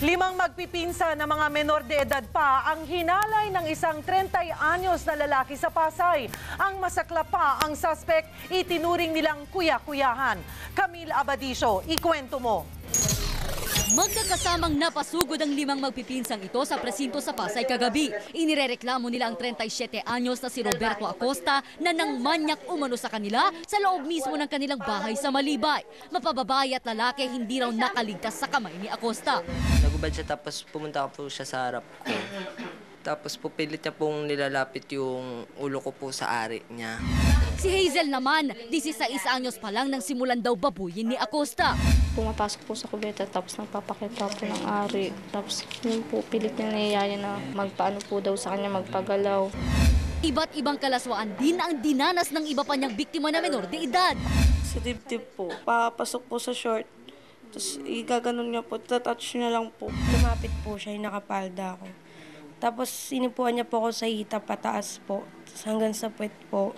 Limang magpipinsa na mga menor de edad pa ang hinalay ng isang 30 anyos na lalaki sa Pasay. Ang masakla pa ang suspect, itinuring nilang kuya-kuyahan. Camille Abadisio, ikwento mo. Magkakasamang napasugod ang limang magpipinsang ito sa presinto sa Pasay kagabi. Inirereklamo nila ang 37 anyos na si Roberto Acosta na nang manyak umano sa kanila sa loob mismo ng kanilang bahay sa Malibay. Mapababae at lalaki hindi raw nakaligtas sa kamay ni Acosta. Nagubad siya tapos pumunta po siya sa harap ko. Tapos pupilit niya pong nilalapit yung ulo ko po sa ari niya. Si Hazel naman, 16 anyos pa lang nang simulan daw babuyin ni Acosta. Pumapasok po sa kubeta tapos nagpapakita po ng ari. Tapos yun po, pilit niya niyaya na magpaano po daw sa kanya, magpagalaw. Iba't ibang kalaswaan din ang dinanas ng iba pa niyang biktima na menor de edad. Sa dibdib po, papasok po sa short. Tapos igaganon niya po, tatouch niya lang po. Lumapit po siya, nakapalda ako. Tapos sinipuan niya po ako sa hita pataas po, hanggang sa puwet po.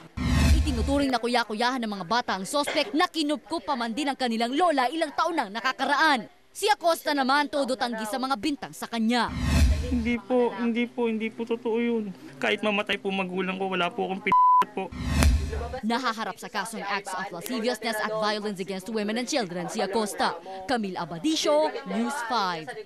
Itinuturing na kuya-kuyahan ng mga bata ang suspect na kinupko pa man din ang kanilang lola ilang taon nang nakakaraan. Si Acosta naman todo tanggi sa mga bintang sa kanya. Hindi po totoo yun. Kahit mamatay po magulang ko, wala po akong po. Nahaharap sa kasong acts of lasciviousness at violence against women and children si Acosta. Camille Abadisio, News 5.